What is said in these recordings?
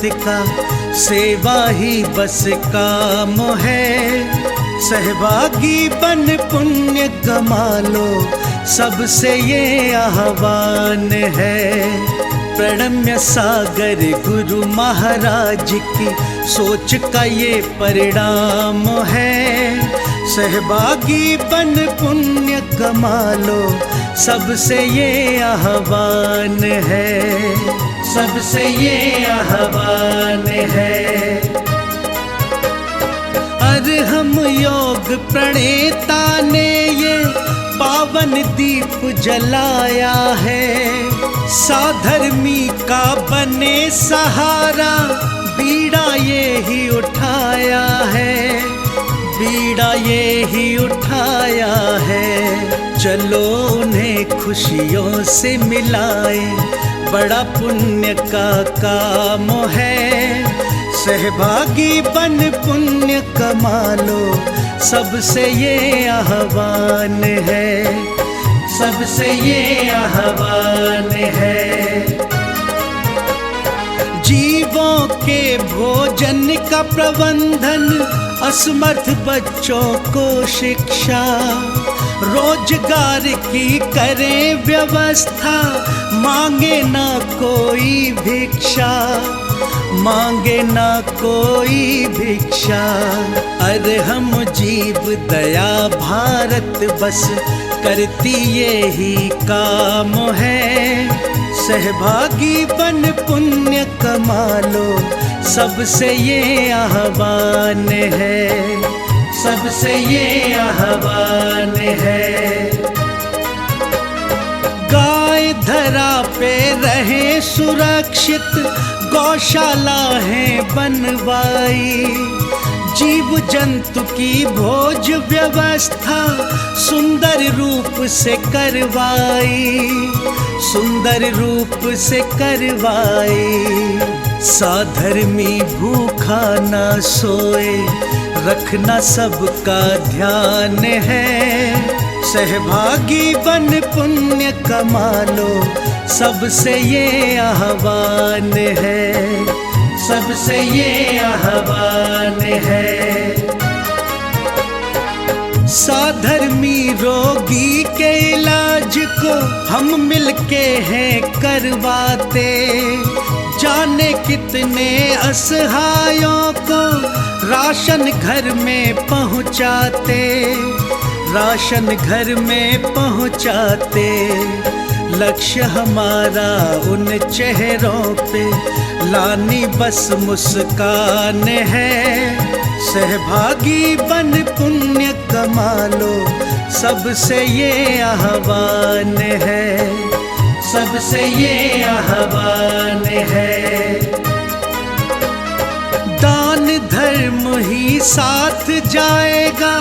भारत का सेवा ही बस काम है। सहभागी बन पुण्य कमा लो, सबसे ये आह्वान है। प्रणम्य सागर गुरु महाराज की सोच का ये परिणाम है। सहभागी बन पुण्य कमा लो, सबसे ये आह्वान है, सबसे ये आह्वान है। अरहम योग प्रणेता ने ये पावन दीप जलाया है। साधर्मी का बने सहारा, बीड़ा ये ही उठाया है, बीड़ा ये ही उठाया है। चलो उन्हें खुशियों से मिलाए, बड़ा पुण्य का काम है। सहभागी बन पुण्य कमा लो, सबसे ये आह्वान है, सबसे ये आह्वान है। जीवों के भोजन का प्रबंधन, असमर्थ बच्चों को शिक्षा, रोजगार की करें व्यवस्था, मांगे ना कोई भिक्षा, मांगे ना कोई भिक्षा। अरहम जीव दया भारत बस करती ये ही काम है। सहभागी बन पुण्य कमा लो, सबसे ये आह्वान है, सबसे ये आह्वान है। गाय धरा पे रहे सुरक्षित, गौशाला है बनवाई। जीव जंतु की भोज व्यवस्था सुंदर रूप से करवाई, सुंदर रूप से करवाई। साधर्मी भूखा ना सोए, रखना सबका ध्यान है। सहभागी बन पुण्य कमा लो, सबसे ये आह्वान है, सबसे ये आह्वान है। साधर्मी रोगी के इलाज को हम मिलके हैं करवाते। जाने कितने असहायों को राशन घर में पहुंचाते, राशन घर में पहुंचाते। लक्ष्य हमारा उन चेहरों पे लानी बस मुस्कान है। सहभागी बन पुण्य कमा लो, सबसे ये आह्वान है, सबसे ये आह्वान है। दान धर्म ही साथ जाएगा,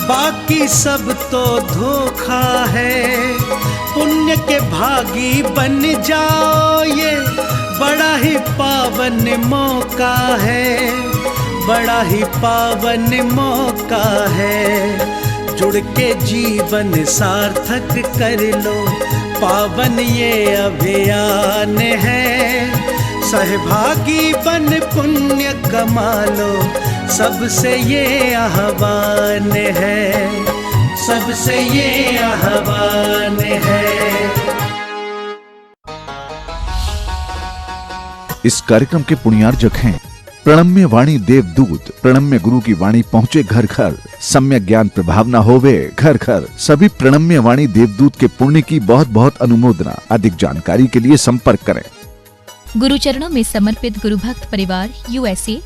बाकी सब तो धोखा है। पुण्य के भागी बन जाओ, ये बड़ा ही पावन मौका है, बड़ा ही पावन मौका है। जुड़ के जीवन सार्थक कर लो, पावन ये अभियान है। सहभागी बन पुण्य कमा लो, सबसे ये आह्वान है, सबसे ये आह्वान है। इस कार्यक्रम के पुण्यार्जक हैं प्रणम्य वाणी देवदूत। प्रणम्य गुरु की वाणी पहुँचे घर घर, सम्यक ज्ञान प्रभावना होवे घर घर। सभी प्रणम्य वाणी देवदूत के पुण्य की बहुत बहुत अनुमोदना। अधिक जानकारी के लिए संपर्क करें। गुरु चरणों में समर्पित गुरु भक्त परिवार USA।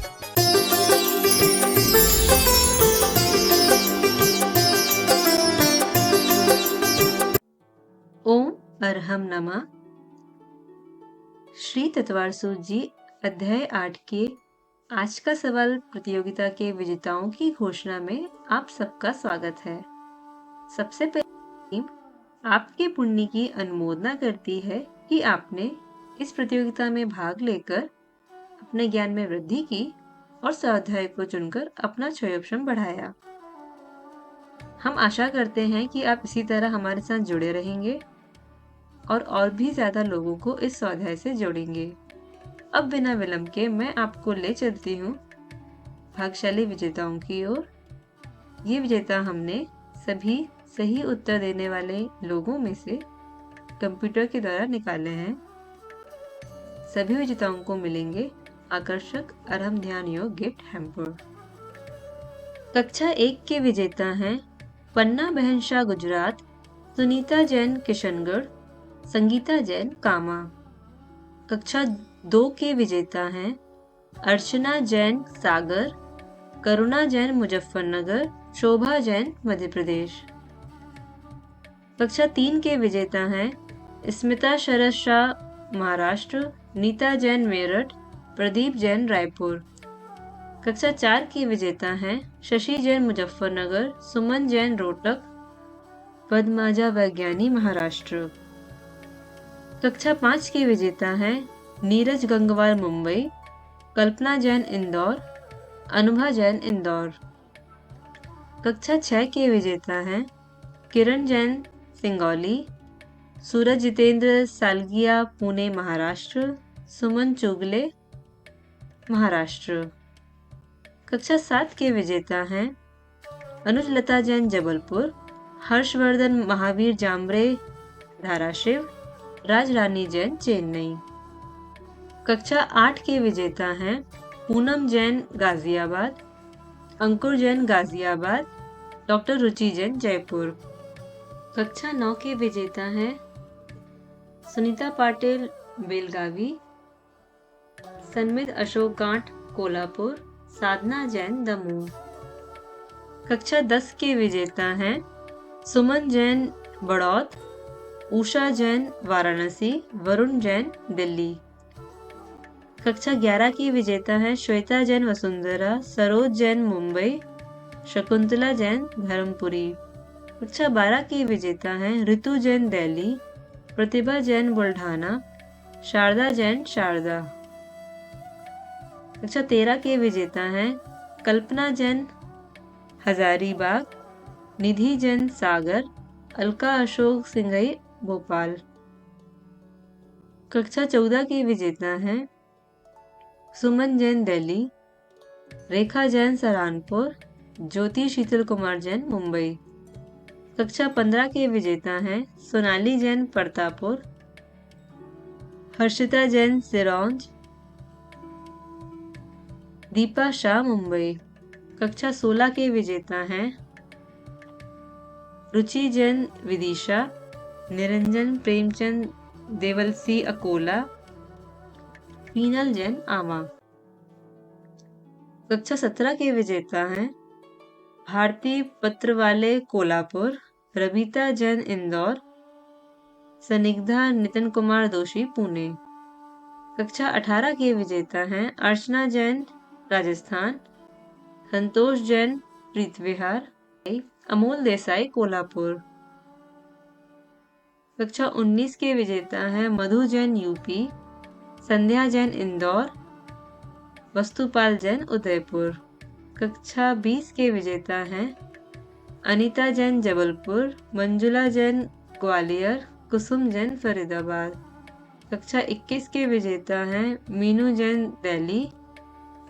ओम अरहम नमः। श्री तत्वार सूत जी अध्याय 8 के आज का सवाल प्रतियोगिता के विजेताओं की घोषणा में आप सबका स्वागत है। सबसे पहले टीम आपके पुण्य की अनुमोदना करती है कि आपने इस प्रतियोगिता में भाग लेकर अपने ज्ञान में वृद्धि की और स्वाध्याय को चुनकर अपना क्षयोक्षम बढ़ाया। हम आशा करते हैं कि आप इसी तरह हमारे साथ जुड़े रहेंगे और भी ज्यादा लोगों को इस स्वाध्याय से जोड़ेंगे। अब बिना विलंब के मैं आपको ले चलती हूँ भाग्यशाली विजेताओं की ओर। ये विजेता हमने सभी सही उत्तर देने वाले लोगों में से कंप्यूटर के द्वारा निकाले हैं। सभी विजेताओं को मिलेंगे आकर्षक अरहम ध्यान योग गिफ्ट हैम्पर। कक्षा 1 के विजेता हैं पन्ना बहन शाह गुजरात, सुनीता जैन किशनगढ़, संगीता जैन कामा। कक्षा 2 के विजेता हैं अर्चना जैन सागर, करुणा जैन मुजफ्फरनगर, शोभा जैन मध्य प्रदेश। कक्षा 3 के विजेता हैं स्मिता शरद शाह महाराष्ट्र, नीता जैन मेरठ, प्रदीप जैन रायपुर। कक्षा 4 के विजेता हैं शशि जैन मुजफ्फरनगर, सुमन जैन रोहतक, पद्माजा वैज्ञानी महाराष्ट्र। कक्षा 5 के विजेता हैं नीरज गंगवार मुंबई, कल्पना जैन इंदौर, अनुभा जैन इंदौर। कक्षा 6 के विजेता हैं किरण जैन सिंगौली, सूरज जितेंद्र सालगिया पुणे महाराष्ट्र, सुमन चुगले महाराष्ट्र। कक्षा 7 के विजेता हैं अनुज लता जैन जबलपुर, हर्षवर्धन महावीर जामरे धाराशिव, राजरानी जैन चेन्नई। कक्षा 8 के विजेता हैं पूनम जैन गाजियाबाद, अंकुर जैन गाजियाबाद, डॉक्टर रुचि जैन जयपुर। कक्षा 9 के विजेता हैं सुनीता पाटिल बेलगावी, सन्मित अशोक गांठ कोल्हापुर, साधना जैन दमोह। कक्षा 10 के विजेता हैं सुमन जैन बड़ौत, उषा जैन वाराणसी, वरुण जैन दिल्ली। कक्षा 11 की विजेता हैं श्वेता जैन वसुंधरा, सरोज जैन मुंबई, शकुंतला जैन धर्मपुरी। कक्षा 12 की विजेता हैं ऋतु जैन दिल्ली, प्रतिभा जैन बुल्ढाना, शारदा जैन शारदा। कक्षा 13 के विजेता हैं कल्पना जैन हजारीबाग, निधि जैन सागर, अलका अशोक सिंघई भोपाल। कक्षा 14 के विजेता हैं सुमन जैन दिल्ली, रेखा जैन सहारनपुर, ज्योति शीतल कुमार जैन मुंबई। कक्षा 15 के विजेता हैं सोनाली जैन प्रतापपुर, हर्षिता जैन सिरौंज, दीपा शाह मुंबई। कक्षा 16 के विजेता हैं रुचि जैन विदिशा, निरंजन प्रेमचंद देवलसी अकोला, पीनल जैन आमा। कक्षा 17 के विजेता हैं भारती पत्रवाले कोल्हापुर, रबीता जैन इंदौर, सनिग्धा नितिन कुमार दोषी पुणे। कक्षा 18 के विजेता हैं अर्चना जैन राजस्थान, संतोष जैन प्रीत विहार, अमोल देसाई कोल्हापुर। कक्षा 19 के विजेता हैं मधु जैन यूपी, संध्या जैन इंदौर, वस्तुपाल जैन उदयपुर। कक्षा 20 के विजेता हैं अनीता जैन जबलपुर, मंजुला जैन ग्वालियर, कुसुम जैन फरीदाबाद। कक्षा 21 के विजेता हैं मीनू जैन दिल्ली,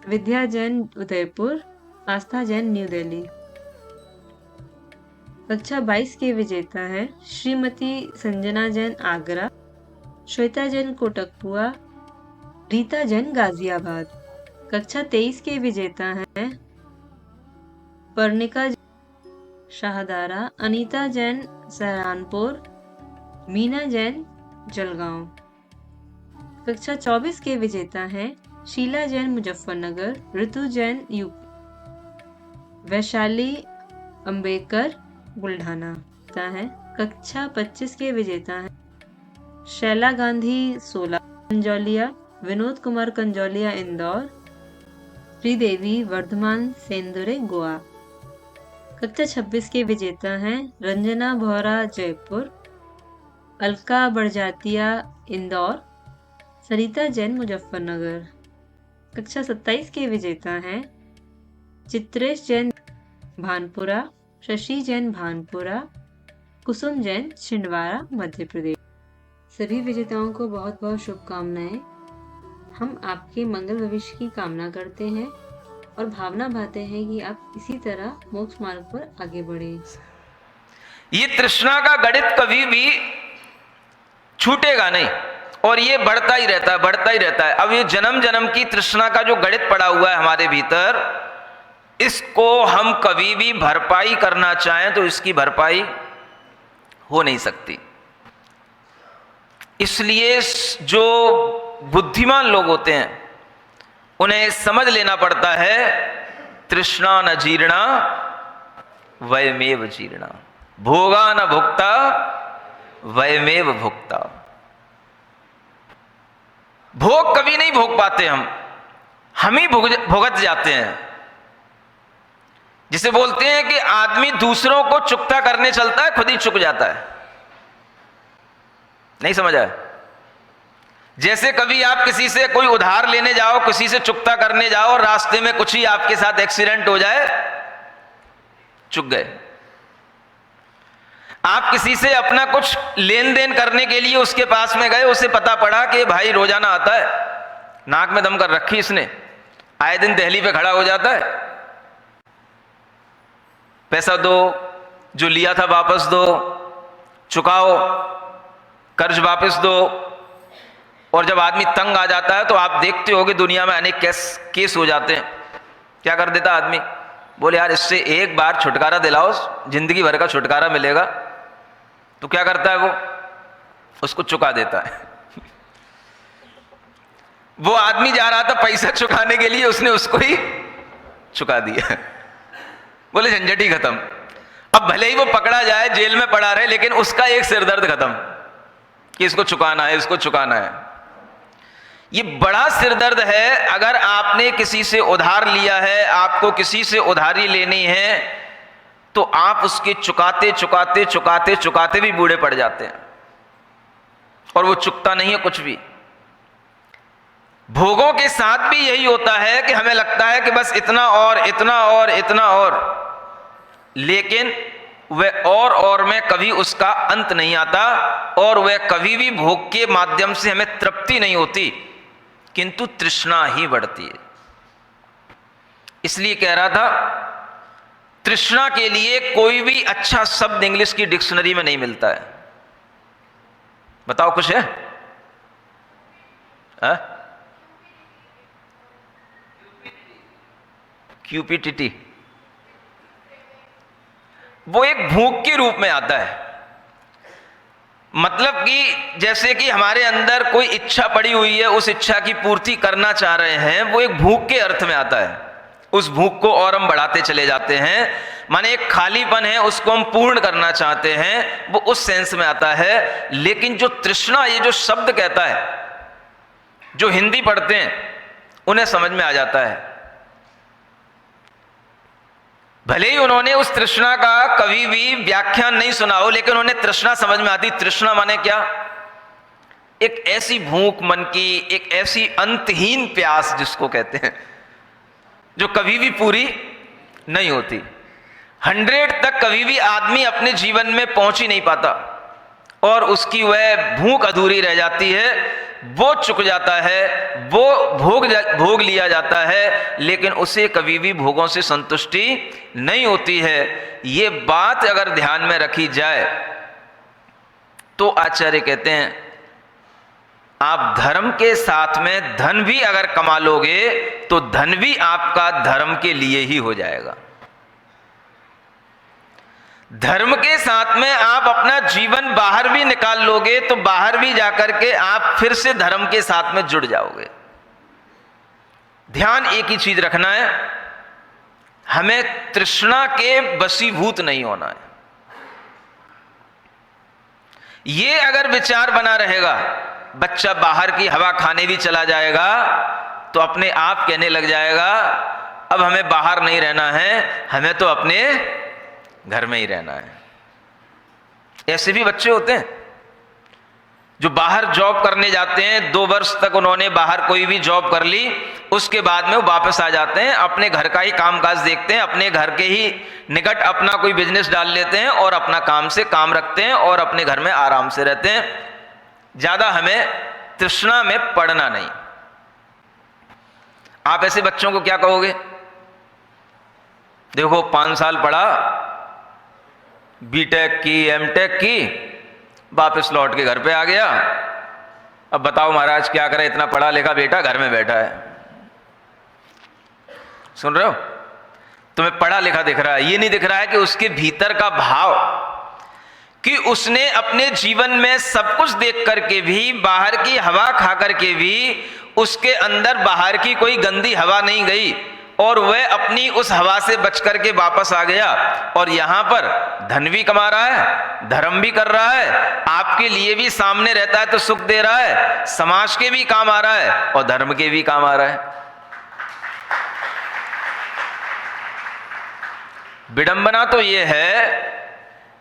विद्या जैन उदयपुर, आस्था जैन न्यू दिल्ली। कक्षा 22 के विजेता हैं श्रीमती संजना जैन आगरा, श्वेता जैन कोटकपुआ, रीता जैन गाजियाबाद। कक्षा 23 के विजेता हैं पर्णिका शाहदारा, अनीता जैन सहारनपुर, मीना जैन जलगांव। कक्षा 24 के विजेता हैं शीला जैन मुजफ्फरनगर, ऋतु जैन यूपी, वैशाली अंबेकर बुल्ढाना है। कक्षा 25 के विजेता हैं शैला गांधी सोला कंजौलिया, विनोद कुमार कंजौलिया इंदौर, श्रीदेवी वर्धमान सेंदुरे गोवा। कक्षा 26 के विजेता हैं रंजना भौरा जयपुर, अलका बड़जातिया इंदौर, सरिता जैन मुजफ्फरनगर। कक्षा 27 के विजेता हैं चित्रेश जैन भानपुरा, शशि जैन भानपुरा, कुसुम जैन छिंदवाड़ा मध्य प्रदेश। सभी विजेताओं को बहुत बहुत शुभकामनाएं। हम आपके मंगल भविष्य की कामना करते हैं और भावना भाते हैं कि आप इसी तरह मोक्ष मार्ग पर आगे बढ़ें। ये तृष्णा का गणित कभी भी छूटेगा नहीं और ये बढ़ता ही रहता है, बढ़ता ही रहता है। अब ये जन्म जन्म की तृष्णा का जो गणित पड़ा हुआ है हमारे भीतर, इसको हम कभी भी भरपाई करना चाहें तो इसकी भरपाई हो नहीं सकती। इसलिए जो बुद्धिमान लोग होते हैं उन्हें समझ लेना पड़ता है, तृष्णा न जीर्णा वयमेव जीर्णा, भोगा न भुक्ता वयमेव भुक्ता। भोग कभी नहीं भोग पाते हम ही भुगत जाते हैं। जिसे बोलते हैं कि आदमी दूसरों को चुकता करने चलता है, खुद ही चुक जाता है। नहीं समझ आया? जैसे कभी आप किसी से कोई उधार लेने जाओ, किसी से चुकता करने जाओ और रास्ते में कुछ ही आपके साथ एक्सीडेंट हो जाए, चुक गए। आप किसी से अपना कुछ लेन देन करने के लिए उसके पास में गए, उसे पता पड़ा कि भाई रोजाना आता है, नाक में दम कर रखी इसने, आए दिन दहली पे खड़ा हो जाता है, पैसा दो, जो लिया था वापस दो, चुकाओ, कर्ज वापस दो। और जब आदमी तंग आ जाता है तो आप देखते हो कि दुनिया में अनेक केस हो जाते हैं। क्या कर देता आदमी? बोले यार इससे एक बार छुटकारा दिलाओ, जिंदगी भर का छुटकारा मिलेगा। तो क्या करता है वो? उसको चुका देता है। वो आदमी जा रहा था पैसा चुकाने के लिए, उसने उसको ही चुका दिया। बोले झंझट ही खत्म। अब भले ही वो पकड़ा जाए, जेल में पड़ा रहे, लेकिन उसका एक सिरदर्द खत्म कि इसको चुकाना है, इसको चुकाना है। ये बड़ा सिरदर्द है। अगर आपने किसी से उधार लिया है, आपको किसी से उधारी लेनी है, तो आप उसके चुकाते चुकाते चुकाते चुकाते भी बूढ़े पड़ जाते हैं और वो चुकता नहीं है कुछ भी। भोगों के साथ भी यही होता है कि हमें लगता है कि बस इतना और इतना और इतना और, लेकिन वह और में कभी उसका अंत नहीं आता और वह कभी भी भोग के माध्यम से हमें तृप्ति नहीं होती, किंतु तृष्णा ही बढ़ती है। इसलिए कह रहा था, तृष्णा के लिए कोई भी अच्छा शब्द इंग्लिश की डिक्शनरी में नहीं मिलता है। बताओ कुछ है? क्यूपिडिटी। वो एक भूख के रूप में आता है। मतलब कि जैसे कि हमारे अंदर कोई इच्छा पड़ी हुई है, उस इच्छा की पूर्ति करना चाह रहे हैं, वो एक भूख के अर्थ में आता है। उस भूख को और हम बढ़ाते चले जाते हैं, माने एक खालीपन है, उसको हम पूर्ण करना चाहते हैं, वो उस सेंस में आता है। लेकिन जो तृष्णा, ये जो शब्द कहता है, जो हिंदी पढ़ते हैं उन्हें समझ में आ जाता है। भले ही उन्होंने उस तृष्णा का कभी भी व्याख्यान नहीं सुना हो, लेकिन उन्हें तृष्णा समझ में आती। तृष्णा माने क्या? एक ऐसी भूख मन की, एक ऐसी अंतहीन प्यास जिसको कहते हैं, जो कभी भी पूरी नहीं होती। 100 तक कभी भी आदमी अपने जीवन में पहुंच ही नहीं पाता और उसकी वह भूख अधूरी रह जाती है। वो चुक जाता है, वो भोग लिया जाता है, लेकिन उसे कभी भी भोगों से संतुष्टि नहीं होती है। ये बात अगर ध्यान में रखी जाए तो आचार्य कहते हैं, आप धर्म के साथ में धन भी अगर कमा लोगे तो धन भी आपका धर्म के लिए ही हो जाएगा। धर्म के साथ में आप अपना जीवन बाहर भी निकाल लोगे तो बाहर भी जाकर के आप फिर से धर्म के साथ में जुड़ जाओगे। ध्यान एक ही चीज रखना है, हमें तृष्णा के वशीभूत नहीं होना है। ये अगर विचार बना रहेगा, बच्चा बाहर की हवा खाने भी चला जाएगा तो अपने आप कहने लग जाएगा, अब हमें बाहर नहीं रहना है, हमें तो अपने घर में ही रहना है। ऐसे भी बच्चे होते हैं जो बाहर जॉब करने जाते हैं, 2 वर्ष तक उन्होंने बाहर कोई भी जॉब कर ली, उसके बाद में वो वापस आ जाते हैं, अपने घर का ही कामकाज देखते हैं, अपने घर के ही निकट अपना कोई बिजनेस डाल लेते हैं और अपना काम से काम रखते हैं और अपने घर में आराम से रहते हैं। ज्यादा हमें तृष्णा में पड़ना नहीं। आप ऐसे बच्चों को क्या कहोगे? देखो 5 साल पढ़ा, बीटेक की, एमटेक की, वापस लौट के घर पे आ गया, अब बताओ महाराज क्या करे, इतना पढ़ा लिखा बेटा घर में बैठा है। सुन रहे हो? तुम्हें पढ़ा लिखा दिख रहा है, ये नहीं दिख रहा है कि उसके भीतर का भाव, कि उसने अपने जीवन में सब कुछ देख करके भी, बाहर की हवा खा करके भी उसके अंदर बाहर की कोई गंदी हवा नहीं गई और वह अपनी उस हवा से बच करके वापस आ गया और यहां पर धन भी कमा रहा है, धर्म भी कर रहा है, आपके लिए भी सामने रहता है तो सुख दे रहा है, समाज के भी काम आ रहा है और धर्म के भी काम आ रहा है। विडंबना तो यह है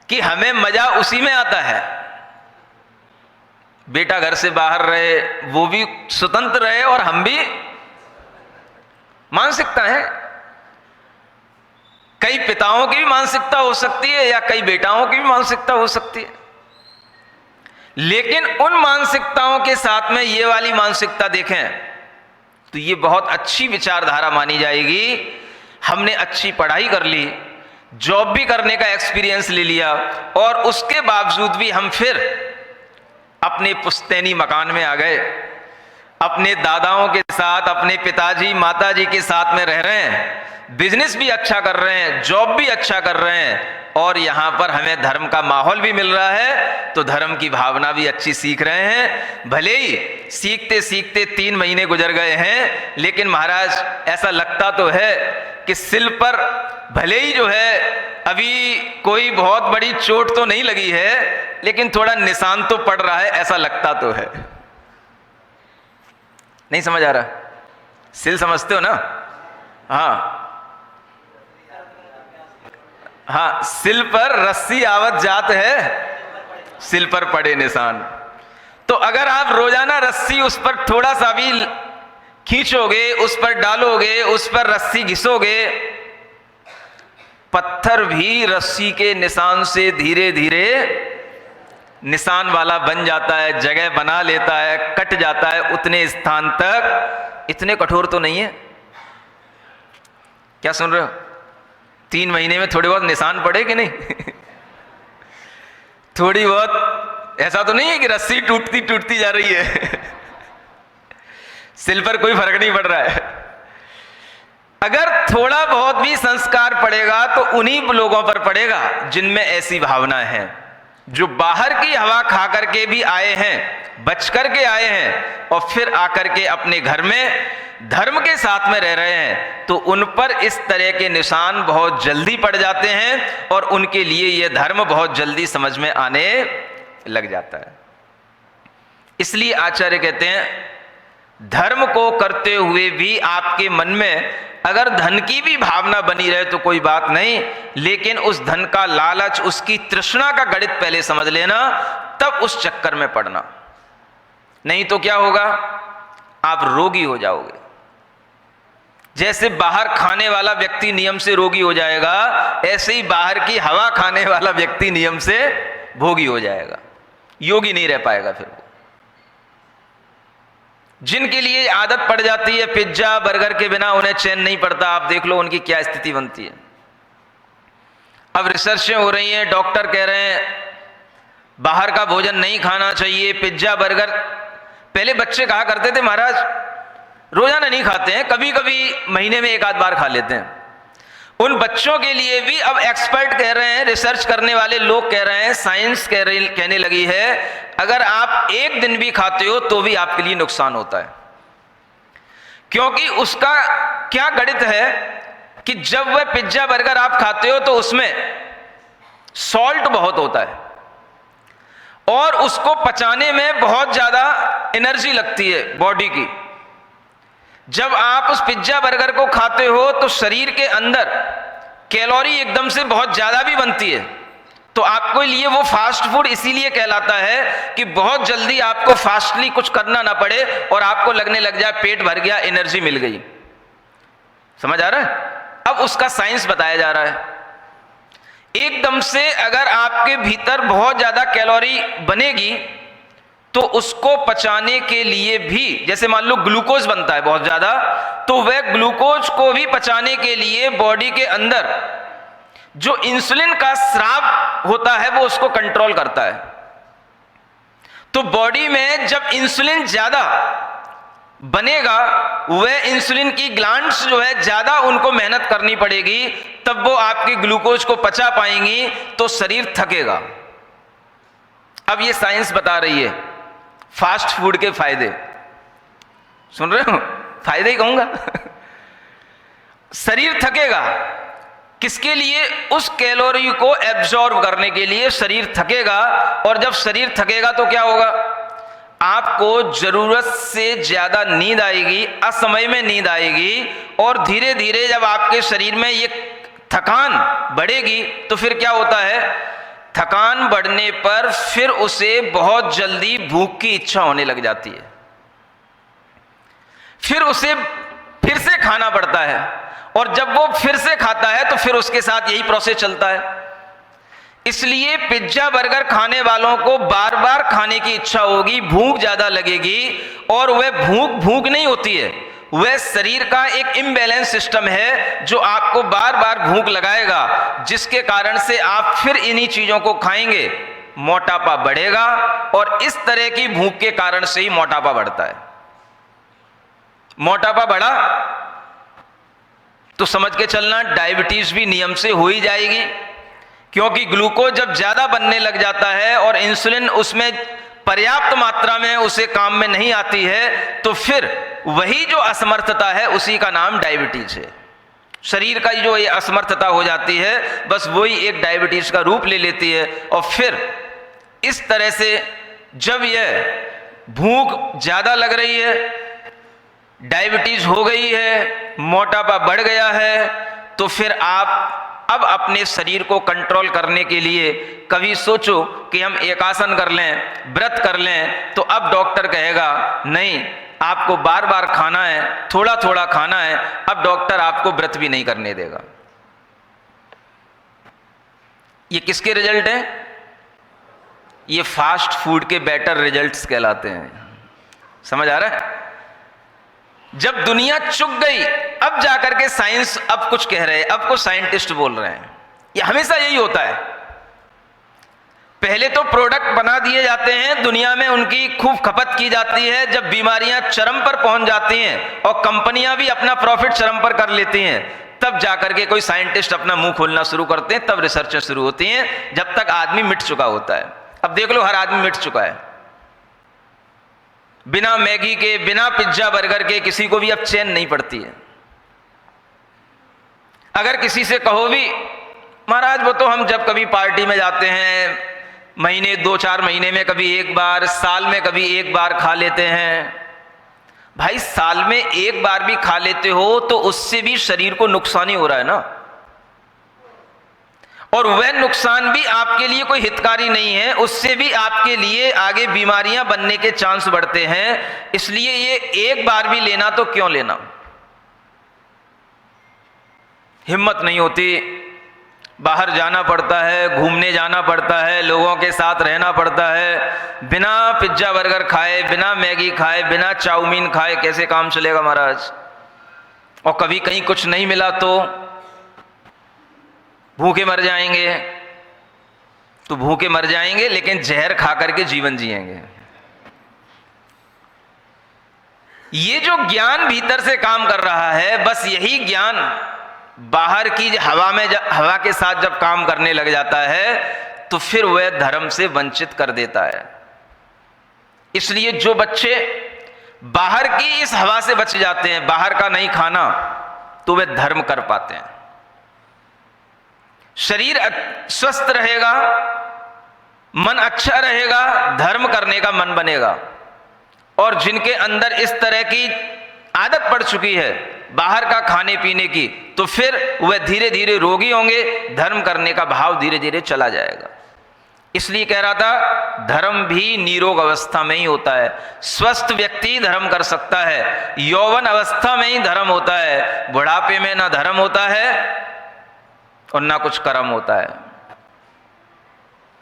कि हमें मजा उसी में आता है, बेटा घर से बाहर रहे, वो भी स्वतंत्र रहे और हम भी। मानसिकता है, कई पिताओं की भी मानसिकता हो सकती है या कई बेटाओं की भी मानसिकता हो सकती है, लेकिन उन मानसिकताओं के साथ में ये वाली मानसिकता देखें तो ये बहुत अच्छी विचारधारा मानी जाएगी। हमने अच्छी पढ़ाई कर ली, जॉब भी करने का एक्सपीरियंस ले लिया और उसके बावजूद भी हम फिर अपने पुश्तैनी मकान में आ गए, अपने दादाओं के साथ, अपने पिताजी माताजी के साथ में रह रहे हैं, बिजनेस भी अच्छा कर रहे हैं, जॉब भी अच्छा कर रहे हैं और यहां पर हमें धर्म का माहौल भी मिल रहा है तो धर्म की भावना भी अच्छी सीख रहे हैं। भले ही सीखते सीखते 3 महीने गुजर गए हैं, लेकिन महाराज ऐसा लगता तो है कि सिल पर भले ही जो है अभी कोई बहुत बड़ी चोट तो नहीं लगी है, लेकिन थोड़ा निशान तो पड़ रहा है, ऐसा लगता तो है। नहीं समझ आ रहा? सिल समझते हो ना? हाँ, सिल पर रस्सी आवत जात है, सिल पर पड़े निशान। तो अगर आप रोजाना रस्सी उस पर थोड़ा सा भी खींचोगे, उस पर डालोगे, उस पर रस्सी घिसोगे, पत्थर भी रस्सी के निशान से धीरे धीरे निशान वाला बन जाता है, जगह बना लेता है, कट जाता है उतने स्थान तक। इतने कठोर तो नहीं है। क्या सुन रहे हो? 3 महीने में थोड़े बहुत निशान पड़े कि नहीं? थोड़ी बहुत, ऐसा तो नहीं है कि रस्सी टूटती टूटती जा रही है। सिल पर कोई फर्क नहीं पड़ रहा है। अगर थोड़ा बहुत भी संस्कार पड़ेगा तो उन्हीं लोगों पर पड़ेगा जिनमें ऐसी भावना है, जो बाहर की हवा खा करके भी आए हैं, बच करके आए हैं और फिर आकर के अपने घर में धर्म के साथ में रह रहे हैं, तो उन पर इस तरह के निशान बहुत जल्दी पड़ जाते हैं और उनके लिए यह धर्म बहुत जल्दी समझ में आने लग जाता है। इसलिए आचार्य कहते हैं, धर्म को करते हुए भी आपके मन में अगर धन की भी भावना बनी रहे तो कोई बात नहीं, लेकिन उस धन का लालच, उसकी तृष्णा का गणित पहले समझ लेना, तब उस चक्कर में पड़ना। नहीं तो क्या होगा? आप रोगी हो जाओगे। जैसे बाहर खाने वाला व्यक्ति नियम से रोगी हो जाएगा, ऐसे ही बाहर की हवा खाने वाला व्यक्ति नियम से भोगी हो जाएगा, योगी नहीं रह पाएगा। फिर वो जिनके लिए आदत पड़ जाती है पिज्जा बर्गर के बिना उन्हें चैन नहीं पड़ता, आप देख लो उनकी क्या स्थिति बनती है। अब रिसर्चें हो रही हैं, डॉक्टर कह रहे हैं बाहर का भोजन नहीं खाना चाहिए, पिज्जा बर्गर। पहले बच्चे कहा करते थे महाराज रोजाना नहीं खाते हैं, कभी कभी महीने में 1 आध बार खा लेते हैं। उन बच्चों के लिए भी अब एक्सपर्ट कह रहे हैं, रिसर्च करने वाले लोग कह रहे हैं, साइंस कहने लगी है, अगर आप 1 दिन भी खाते हो तो भी आपके लिए नुकसान होता है। क्योंकि उसका क्या गणित है कि जब वह पिज्जा बर्गर आप खाते हो तो उसमें सॉल्ट बहुत होता है और उसको पचाने में बहुत ज्यादा एनर्जी लगती है बॉडी की। जब आप उस पिज्जा बर्गर को खाते हो तो शरीर के अंदर कैलोरी एकदम से बहुत ज्यादा भी बनती है, तो आपको लिए वो फास्ट फूड इसीलिए कहलाता है कि बहुत जल्दी आपको फास्टली कुछ करना ना पड़े और आपको लगने लग जाए पेट भर गया, एनर्जी मिल गई। समझ आ रहा है? अब उसका साइंस बताया जा रहा है। एकदम से अगर आपके भीतर बहुत ज्यादा कैलोरी बनेगी तो उसको पचाने के लिए भी, जैसे मान लो ग्लूकोज बनता है बहुत ज्यादा, तो वह ग्लूकोज को भी पचाने के लिए बॉडी के अंदर जो इंसुलिन का स्राव होता है वो उसको कंट्रोल करता है। तो बॉडी में जब इंसुलिन ज्यादा बनेगा, वह इंसुलिन की ग्लैंड्स जो है ज्यादा उनको मेहनत करनी पड़ेगी, तब वो आपकी ग्लूकोज को पचा पाएंगी, तो शरीर थकेगा। अब ये साइंस बता रही है फास्ट फूड के फायदे। सुन रहे हो? फायदे ही कहूंगा। शरीर थकेगा किसके लिए? उस कैलोरी को एब्जॉर्ब करने के लिए शरीर थकेगा। और जब शरीर थकेगा तो क्या होगा? आपको जरूरत से ज्यादा नींद आएगी, असमय में नींद आएगी, और धीरे धीरे जब आपके शरीर में ये थकान बढ़ेगी तो फिर क्या होता है? थकान बढ़ने पर फिर उसे बहुत जल्दी भूख की इच्छा होने लग जाती है, फिर उसे फिर से खाना पड़ता है, और जब वो फिर से खाता है तो फिर उसके साथ यही प्रोसेस चलता है। इसलिए पिज्जा बर्गर खाने वालों को बार बार खाने की इच्छा होगी, भूख ज्यादा लगेगी, और वह भूख नहीं होती है, वह शरीर का एक इम्बैलेंस सिस्टम है जो आपको बार बार भूख लगाएगा, जिसके कारण से आप फिर इन्हीं चीजों को खाएंगे, मोटापा बढ़ेगा। और इस तरह की भूख के कारण से ही मोटापा बढ़ता है। मोटापा बढ़ा तो समझ के चलना डायबिटीज भी नियम से हो ही जाएगी, क्योंकि ग्लूकोज जब ज्यादा बनने लग जाता है और इंसुलिन उसमें पर्याप्त मात्रा में उसे काम में नहीं आती है, तो फिर वही जो असमर्थता है उसी का नाम डायबिटीज है। शरीर का जो ये असमर्थता हो जाती है, बस वही एक डायबिटीज का रूप ले लेती है। और फिर इस तरह से जब यह भूख ज्यादा लग रही है, डायबिटीज हो गई है, मोटापा बढ़ गया है, तो फिर आप अब अपने शरीर को कंट्रोल करने के लिए कभी सोचो कि हम एक आसन कर लें, व्रत कर लें, तो अब डॉक्टर कहेगा नहीं, आपको बार बार खाना है, थोड़ा थोड़ा खाना है। अब डॉक्टर आपको व्रत भी नहीं करने देगा। ये किसके रिजल्ट हैं? ये फास्ट फूड के बेटर रिजल्ट्स कहलाते हैं। समझ आ रहा है? जब दुनिया चुक गई, अब जाकर के साइंस अब कुछ कह रहे हैं, अब कुछ साइंटिस्ट बोल रहे हैं। ये हमेशा यही होता है। पहले तो प्रोडक्ट बना दिए जाते हैं, दुनिया में उनकी खूब खपत की जाती है, जब बीमारियां चरम पर पहुंच जाती हैं और कंपनियां भी अपना प्रॉफिट चरम पर कर लेती हैं, तब जाकर के कोई साइंटिस्ट अपना मुंह खोलना शुरू करते हैं, तब रिसर्चें शुरू होती हैं, जब तक आदमी मिट चुका होता है। अब देख लो, हर आदमी मिट चुका है। बिना मैगी के, बिना पिज्जा बर्गर के किसी को भी अब चैन नहीं पड़ती है। अगर किसी से कहो भी, महाराज वो तो हम जब कभी पार्टी में जाते हैं, महीने 2-4 महीने में कभी एक बार, साल में कभी एक बार खा लेते हैं। भाई साल में एक बार भी खा लेते हो तो उससे भी शरीर को नुकसान ही हो रहा है ना, और वह नुकसान भी आपके लिए कोई हितकारी नहीं है, उससे भी आपके लिए आगे बीमारियां बनने के चांस बढ़ते हैं। इसलिए ये एक बार भी लेना तो क्यों लेना? हिम्मत नहीं होती, बाहर जाना पड़ता है, घूमने जाना पड़ता है, लोगों के साथ रहना पड़ता है। बिना पिज्जा बर्गर खाए, बिना मैगी खाए, बिना चाउमीन खाए कैसे काम चलेगा महाराज? और कभी कहीं कुछ नहीं मिला तो भूखे मर जाएंगे। तो भूखे मर जाएंगे, लेकिन जहर खा करके जीवन जिएंगे। ये जो ज्ञान भीतर से काम कर रहा है, बस यही ज्ञान बाहर की हवा के साथ जब काम करने लग जाता है तो फिर वह धर्म से वंचित कर देता है। इसलिए जो बच्चे बाहर की इस हवा से बच जाते हैं, बाहर का नहीं खाना, तो वे धर्म कर पाते हैं। शरीर स्वस्थ रहेगा, मन अच्छा रहेगा, धर्म करने का मन बनेगा। और जिनके अंदर इस तरह की आदत पड़ चुकी है बाहर का खाने पीने की, तो फिर वह धीरे धीरे रोगी होंगे, धर्म करने का भाव धीरे धीरे चला जाएगा। इसलिए कह रहा था, धर्म भी निरोग अवस्था में ही होता है। स्वस्थ व्यक्ति धर्म कर सकता है, यौवन अवस्था में ही धर्म होता है। बुढ़ापे में ना धर्म होता है और ना कुछ कर्म होता है।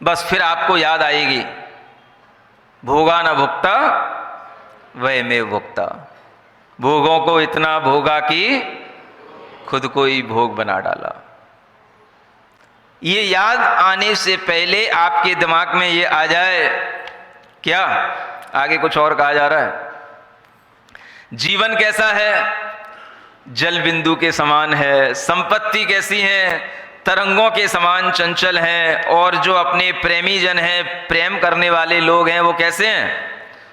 बस फिर आपको याद आएगी भोगा न भुक्ता वह में भुक्ता, भोगों को इतना भोगा कि खुद को ही भोग बना डाला। ये याद आने से पहले आपके दिमाग में ये आ जाए, क्या आगे कुछ और कहा जा रहा है? जीवन कैसा है? जल बिंदु के समान है। संपत्ति कैसी है? तरंगों के समान चंचल है। और जो अपने प्रेमी जन हैं, प्रेम करने वाले लोग हैं, वो कैसे हैं?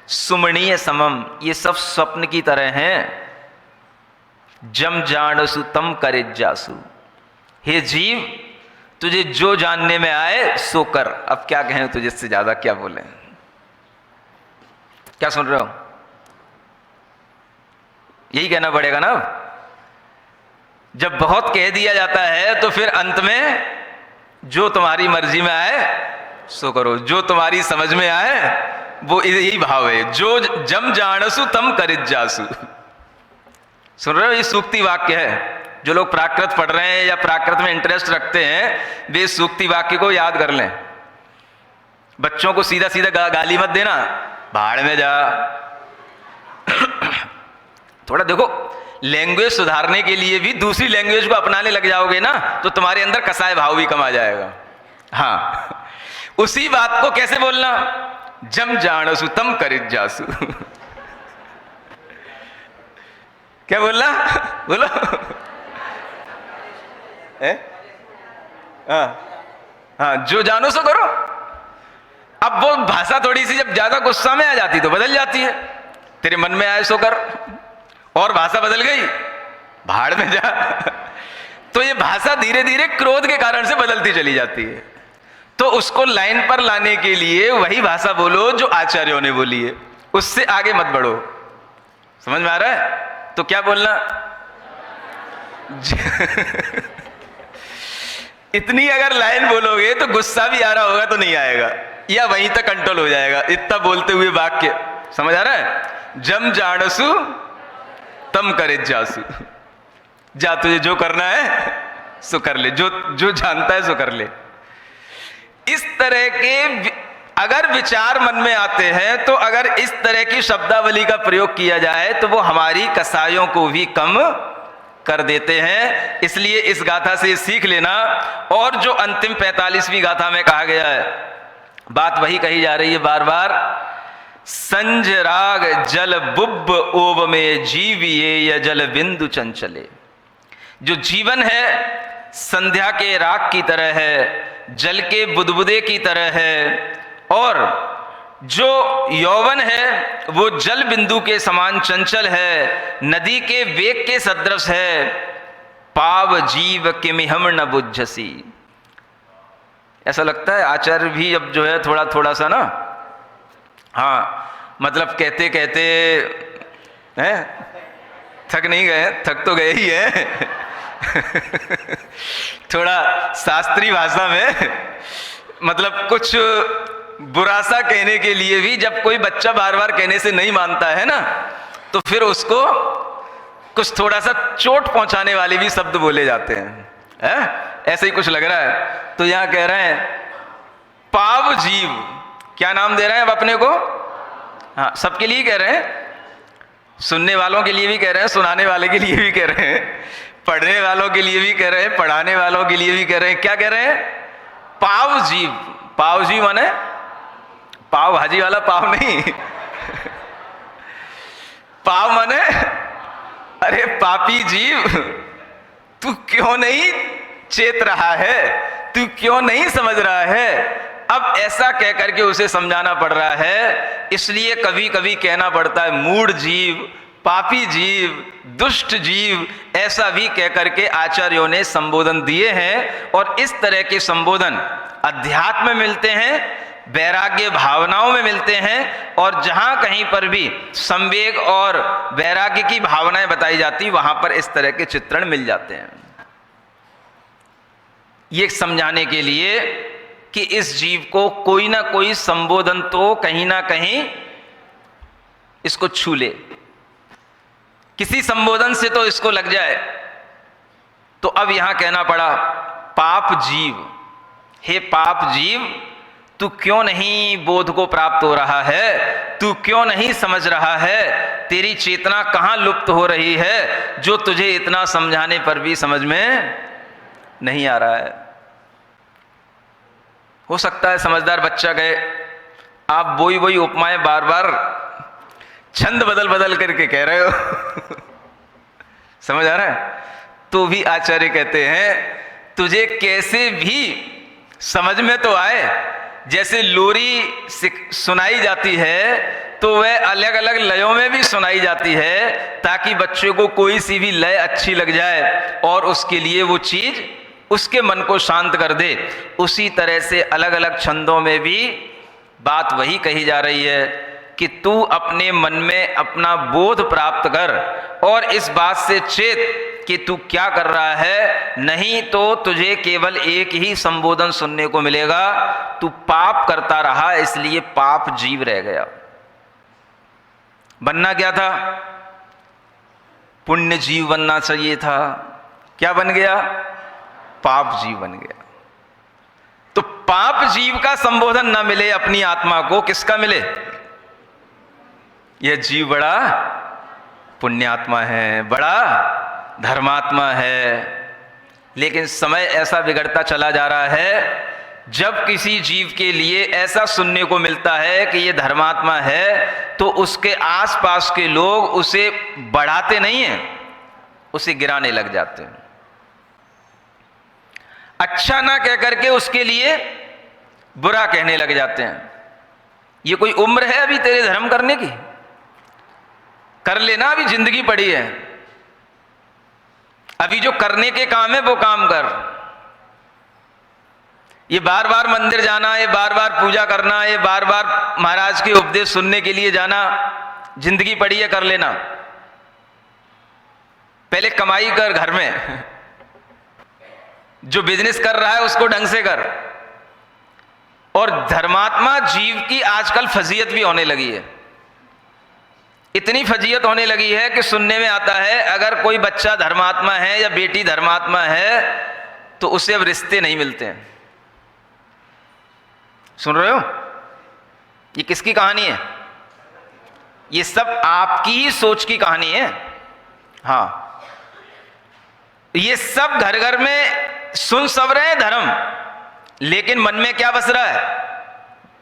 सुमणीय समम। ये सब स्वप्न की तरह हैं। जम जानसु तम करित जासु। हे जीव, तुझे जो जानने में आए सो कर। अब क्या कहें, तुझे इससे ज्यादा क्या बोले? क्या सुन रहे हो? यही कहना पड़ेगा ना। जब बहुत कह दिया जाता है तो फिर अंत में जो तुम्हारी मर्जी में आए सो करो, जो तुम्हारी समझ में आए वो यही भाव है। जो जम जानसु तम करित जासु। सुन रहे हो? ये सूक्ति वाक्य है। जो लोग प्राकृत पढ़ रहे हैं या प्राकृत में इंटरेस्ट रखते हैं, वे सूक्ति वाक्य को याद कर लें। बच्चों को सीधा सीधा गाली मत देना, भाड़ में जा। थोड़ा देखो, लैंग्वेज सुधारने के लिए भी दूसरी लैंग्वेज को अपनाने लग जाओगे ना, तो तुम्हारे अंदर कसाय भाव भी कम आ जाएगा। हाँ, उसी बात को कैसे बोलना? जम जानसु तम करित जासु। क्या बोलना? बोलो। हाँ, जो जानो सो करो। अब वो भाषा थोड़ी सी जब ज्यादा गुस्सा में आ जाती तो बदल जाती है। तेरे मन में आए सो कर, और भाषा बदल गई, भाड़ में जा। तो ये भाषा धीरे धीरे क्रोध के कारण से बदलती चली जाती है। तो उसको लाइन पर लाने के लिए वही भाषा बोलो जो आचार्यों ने बोली है, उससे आगे मत बढ़ो। समझ में आ रहा है? तो क्या बोलना? इतनी अगर लाइन बोलोगे तो गुस्सा भी आ रहा होगा तो नहीं आएगा, या वहीं तक कंट्रोल हो जाएगा। इतना बोलते हुए वाक्य समझ आ रहा है? जम जानसु तम करित जासु। जा, तुझे जो करना है सो कर ले, जो जानता है सो कर ले। इस तरह के अगर विचार मन में आते हैं, तो अगर इस तरह की शब्दावली का प्रयोग किया जाए तो वो हमारी कसायों को भी कम कर देते हैं। इसलिए इस गाथा से सीख लेना। और जो अंतिम 45वीं गाथा में कहा गया है, बात वही कही जा रही है बार बार। संज राग जल बुब्ब ओब में जीविये या जल बिंदु चंचले। जो जीवन है संध्या के राग की तरह है, जल के बुदबुदे की तरह है, और जो यौवन है वो जल बिंदु के समान चंचल है, नदी के वेग के सदृश है। पाव जीव किमिहम न बुझसी। ऐसा लगता है आचार्य भी अब जो है थोड़ा थोड़ा सा ना, हाँ, मतलब कहते कहते हैं, थक नहीं गए, थक तो गए ही है। थोड़ा शास्त्रीय भाषा में मतलब कुछ बुरा सा कहने के लिए भी, जब कोई बच्चा बार बार कहने से नहीं मानता है ना, तो फिर उसको कुछ थोड़ा सा चोट पहुंचाने वाले भी शब्द बोले जाते हैं। ऐसे ही कुछ लग रहा है। तो यहां कह रहे हैं पाव जीव। क्या नाम दे रहे हैं अब अपने को? हाँ, सबके लिए कह रहे हैं, सुनने वालों के लिए भी कह रहे हैं, सुनाने वाले के लिए भी कह रहे हैं, पढ़ने वालों के लिए भी कह रहे हैं, पढ़ाने वालों के लिए भी कह रहे हैं। क्या कह रहे हैं? पाव जीव। पाव जीव माने पाव भाजी वाला पाव नहीं। पाव माने अरे पापी जीव, तू क्यों नहीं चेत रहा है, तू क्यों नहीं समझ रहा है? अब ऐसा कह करके उसे समझाना पड़ रहा है। इसलिए कभी कभी कहना पड़ता है मूढ़ जीव, पापी जीव, दुष्ट जीव, ऐसा भी कह करके आचार्यों ने संबोधन दिए हैं। और इस तरह के संबोधन अध्यात्म में मिलते हैं, वैराग्य भावनाओं में मिलते हैं, और जहां कहीं पर भी संवेग और वैराग्य की भावनाएं बताई जाती, वहां पर इस तरह के चित्रण मिल जाते हैं। ये समझाने के लिए कि इस जीव को कोई ना कोई संबोधन तो कहीं ना कहीं इसको छू ले, किसी संबोधन से तो इसको लग जाए। तो अब यहां कहना पड़ा पाप जीव, हे पाप जीव, तू क्यों नहीं बोध को प्राप्त हो रहा है, तू क्यों नहीं समझ रहा है, तेरी चेतना कहाँ लुप्त हो रही है जो तुझे इतना समझाने पर भी समझ में नहीं आ रहा है। हो सकता है समझदार बच्चा कहे आप वही उपमाएं बार बार छंद बदल बदल करके कह रहे हो समझ आ रहा है? तो भी आचार्य कहते हैं तुझे कैसे भी समझ में तो आए। जैसे लोरी सुनाई जाती है तो वह अलग अलग लयों में भी सुनाई जाती है ताकि बच्चे को कोई सी भी लय अच्छी लग जाए और उसके लिए वो चीज उसके मन को शांत कर दे। उसी तरह से अलग अलग छंदों में भी बात वही कही जा रही है कि तू अपने मन में अपना बोध प्राप्त कर और इस बात से चेत कि तू क्या कर रहा है, नहीं तो तुझे केवल एक ही संबोधन सुनने को मिलेगा, तू पाप करता रहा इसलिए पाप जीव रह गया। बनना क्या था? पुण्य जीव बनना चाहिए था, क्या बन गया? पाप जीव बन गया। तो पाप जीव का संबोधन ना मिले अपनी आत्मा को, किसका मिले? यह जीव बड़ा पुण्यात्मा है, बड़ा धर्मात्मा है। लेकिन समय ऐसा बिगड़ता चला जा रहा है जब किसी जीव के लिए ऐसा सुनने को मिलता है कि ये धर्मात्मा है तो उसके आसपास के लोग उसे बढ़ाते नहीं हैं, उसे गिराने लग जाते हैं। अच्छा ना कह करके उसके लिए बुरा कहने लग जाते हैं। ये कोई उम्र है अभी तेरे धर्म करने की? कर लेना, अभी जिंदगी पड़ी है, अभी जो करने के काम है वो काम कर। ये बार बार मंदिर जाना, ये बार बार पूजा करना, ये बार बार महाराज के उपदेश सुनने के लिए जाना, जिंदगी पड़ी है, कर लेना। पहले कमाई कर घर में, जो बिजनेस कर रहा है उसको ढंग से कर। और धर्मात्मा जीव की आजकल फजीयत भी होने लगी है, इतनी फजीयत होने लगी है कि सुनने में आता है अगर कोई बच्चा धर्मात्मा है या बेटी धर्मात्मा है तो उसे अब रिश्ते नहीं मिलते हैं। सुन रहे हो? ये किसकी कहानी है? ये सब आपकी ही सोच की कहानी है। हाँ, ये सब घर घर में सुन सब रहे हैं धर्म, लेकिन मन में क्या बस रहा है?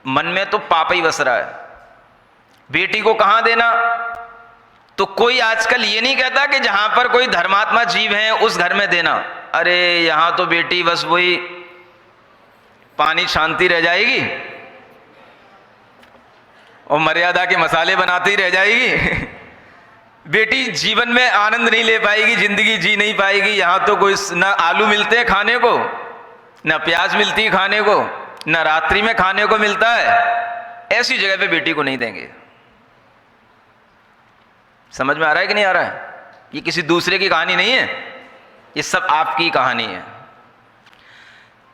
मन में तो पाप ही बस रहा है। बेटी को कहां देना? तो कोई आजकल ये नहीं कहता कि जहां पर कोई धर्मात्मा जीव है उस घर में देना। अरे यहां तो बेटी बस वही पानी शांति रह जाएगी और मर्यादा के मसाले बनाती रह जाएगी बेटी जीवन में आनंद नहीं ले पाएगी, जिंदगी जी नहीं पाएगी। यहां तो कोई ना आलू मिलते हैं खाने को, ना प्याज मिलती है खाने को, ना रात्रि में खाने को मिलता है। ऐसी जगह पे बेटी को नहीं देंगे। समझ में आ रहा है कि नहीं आ रहा है? ये किसी दूसरे की कहानी नहीं है, ये सब आपकी कहानी है।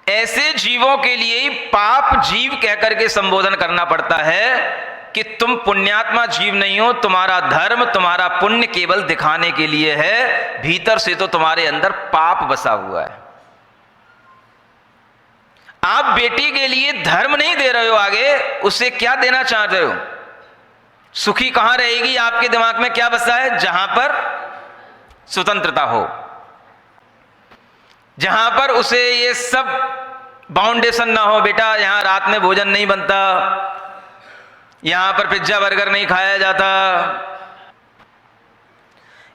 ऐसे जीवों के लिए पाप जीव कहकर के संबोधन करना पड़ता है कि तुम पुण्यात्मा जीव नहीं हो, तुम्हारा धर्म तुम्हारा पुण्य केवल दिखाने के लिए है, भीतर से तो तुम्हारे अंदर पाप बसा हुआ है। आप बेटी के लिए धर्म नहीं दे रहे हो, आगे उससे क्या देना चाहते हो? सुखी कहां रहेगी? आपके दिमाग में क्या बसा है? जहां पर स्वतंत्रता हो, जहां पर उसे ये सब बाउंडेशन ना हो, बेटा यहां रात में भोजन नहीं बनता, यहां पर पिज्जा बर्गर नहीं खाया जाता।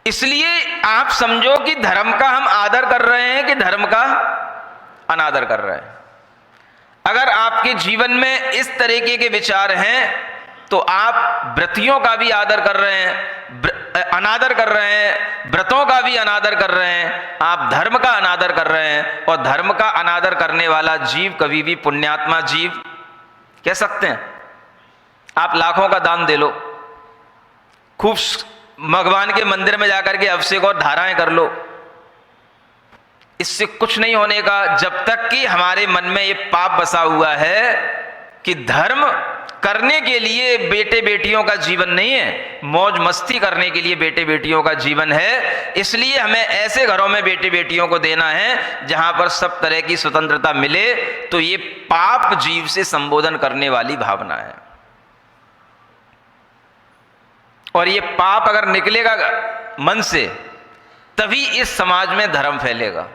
इसलिए आप समझो कि धर्म का हम आदर कर रहे हैं कि धर्म का अनादर कर रहे हैं। अगर आपके जीवन में इस तरीके के विचार हैं तो आप व्रतियों का भी आदर कर रहे हैं, अनादर कर रहे हैं, व्रतों का भी अनादर कर रहे हैं, आप धर्म का अनादर कर रहे हैं। और धर्म का अनादर करने वाला जीव कभी भी पुण्यात्मा जीव कह सकते हैं? आप लाखों का दान दे लो, खूब भगवान के मंदिर में जाकर के अभिषेक और धाराएं कर लो, इससे कुछ नहीं होने का, जब तक कि हमारे मन में ये पाप बसा हुआ है कि धर्म करने के लिए बेटे बेटियों का जीवन नहीं है, मौज मस्ती करने के लिए बेटे बेटियों का जीवन है। इसलिए हमें ऐसे घरों में बेटे बेटियों को देना है जहां पर सब तरह की स्वतंत्रता मिले। तो ये पाप जीव से संबोधन करने वाली भावना है, और ये पाप अगर निकलेगा मन से तभी इस समाज में धर्म फैलेगा।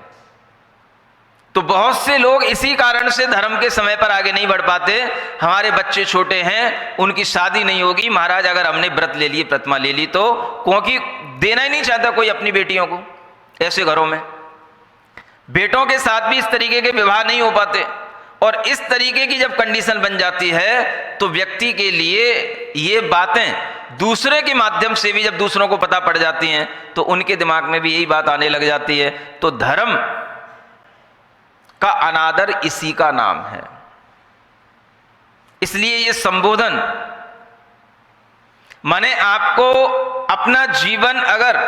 तो बहुत से लोग इसी कारण से धर्म के समय पर आगे नहीं बढ़ पाते। हमारे बच्चे छोटे हैं, उनकी शादी नहीं होगी, महाराज अगर हमने व्रत ले लिए, प्रतिमा ले ली, तो क्योंकि देना ही नहीं चाहता कोई अपनी बेटियों को। ऐसे घरों में बेटों के साथ भी इस तरीके के विवाह नहीं हो पाते, और इस तरीके की जब कंडीशन बन जाती है तो व्यक्ति के लिए ये बातें दूसरे के माध्यम से भी जब दूसरों को पता पड़ जाती हैं तो उनके दिमाग में भी यही बात आने लग जाती है। तो धर्म का अनादर इसी का नाम है। इसलिए ये संबोधन माने आपको अपना जीवन अगर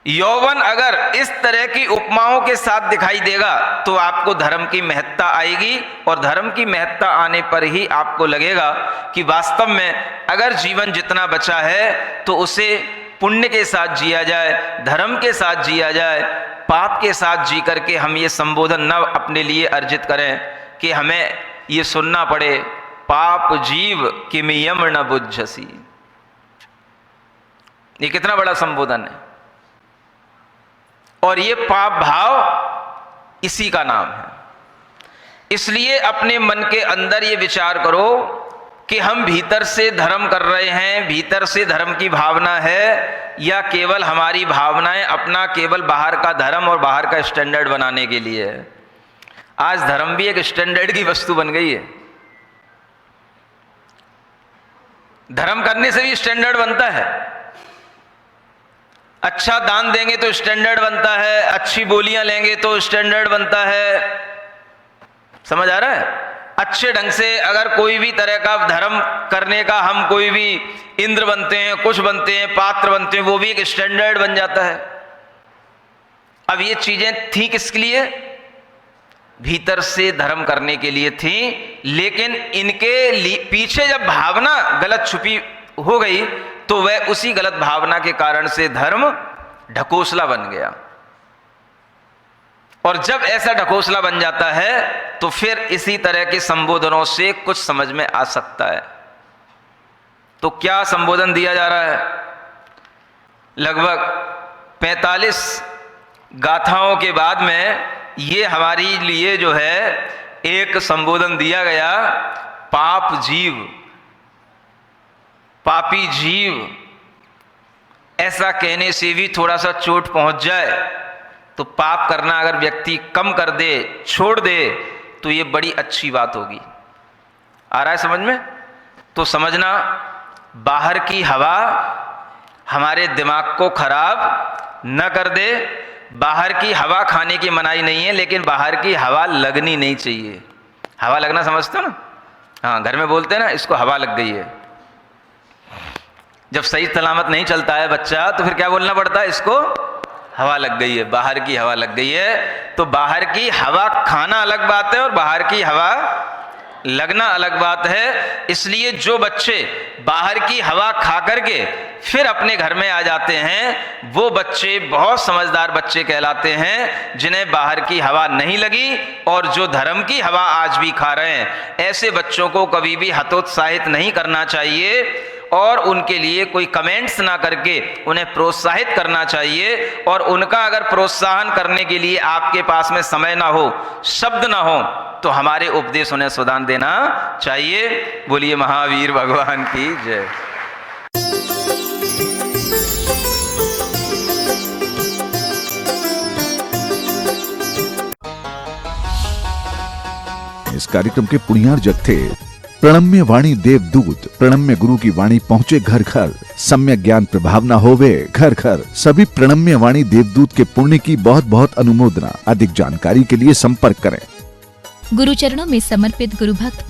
यौवन अगर इस तरह की उपमाओं के साथ दिखाई देगा तो आपको धर्म की महत्ता आएगी, और धर्म की महत्ता आने पर ही आपको लगेगा कि वास्तव में अगर जीवन जितना बचा है तो उसे पुण्य के साथ जिया जाए, धर्म के साथ जिया जाए। पाप के साथ जी करके हम ये संबोधन न अपने लिए अर्जित करें कि हमें ये सुनना पड़े, पाप जीव किमियम न बुझसी। ये कितना बड़ा संबोधन है, और ये पाप भाव इसी का नाम है। इसलिए अपने मन के अंदर ये विचार करो कि हम भीतर से धर्म कर रहे हैं, भीतर से धर्म की भावना है, या केवल हमारी भावनाएं अपना केवल बाहर का धर्म और बाहर का स्टैंडर्ड बनाने के लिए है। आज धर्म भी एक स्टैंडर्ड की वस्तु बन गई है। धर्म करने से भी स्टैंडर्ड बनता है। अच्छा दान देंगे तो स्टैंडर्ड बनता है, अच्छी बोलियां लेंगे तो स्टैंडर्ड बनता है। समझ आ रहा है? अच्छे ढंग से अगर कोई भी तरह का धर्म करने का हम कोई भी इंद्र बनते हैं, कुछ बनते हैं, पात्र बनते हैं, वो भी एक स्टैंडर्ड बन जाता है। अब ये चीजें थी किसके लिए? भीतर से धर्म करने के लिए थी, लेकिन इनके पीछे जब भावना गलत छुपी हो गई तो वह उसी गलत भावना के कारण से धर्म ढकोसला बन गया। और जब ऐसा ढकोसला बन जाता है तो फिर इसी तरह के संबोधनों से कुछ समझ में आ सकता है। तो क्या संबोधन दिया जा रहा है? लगभग 45 गाथाओं के बाद में ये हमारे लिए जो है एक संबोधन दिया गया, पाप जीव, पापी जीव। ऐसा कहने से भी थोड़ा सा चोट पहुंच जाए तो पाप करना अगर व्यक्ति कम कर दे, छोड़ दे, तो ये बड़ी अच्छी बात होगी। आ रहा है समझ में? तो समझना, बाहर की हवा हमारे दिमाग को खराब न कर दे। बाहर की हवा खाने की मनाही नहीं है, लेकिन बाहर की हवा लगनी नहीं चाहिए। हवा लगना समझते हो ना? हाँ, घर में बोलते हैं ना, इसको हवा लग गई है। जब सही सलामत नहीं चलता है बच्चा तो फिर क्या बोलना पड़ता है? इसको हवा लग गई है, बाहर की हवा लग गई है। तो बाहर की हवा खाना अलग बात है और बाहर की हवा लगना अलग बात है। इसलिए जो बच्चे बाहर की हवा खा करके फिर अपने घर में आ जाते हैं, वो बच्चे बहुत समझदार बच्चे कहलाते हैं, जिन्हें बाहर की हवा नहीं लगी और जो धर्म की हवा आज भी खा रहे हैं। ऐसे बच्चों को कभी भी हतोत्साहित नहीं करना चाहिए और उनके लिए कोई कमेंट्स ना करके उन्हें प्रोत्साहित करना चाहिए। और उनका अगर प्रोत्साहन करने के लिए आपके पास में समय ना हो, शब्द ना हो, तो हमारे उपदेश उन्हें सुधान देना चाहिए। बोलिए महावीर भगवान की जय। इस कार्यक्रम के पुण्यार जग थे प्रणम्य वाणी देवदूत। प्रणम्य गुरु की वाणी पहुँचे घर घर, सम्यक ज्ञान प्रभावना होवे घर घर। सभी प्रणम्य वाणी देवदूत के पुण्य की बहुत बहुत अनुमोदना। अधिक जानकारी के लिए संपर्क करें। गुरु चरणों में समर्पित गुरु भक्त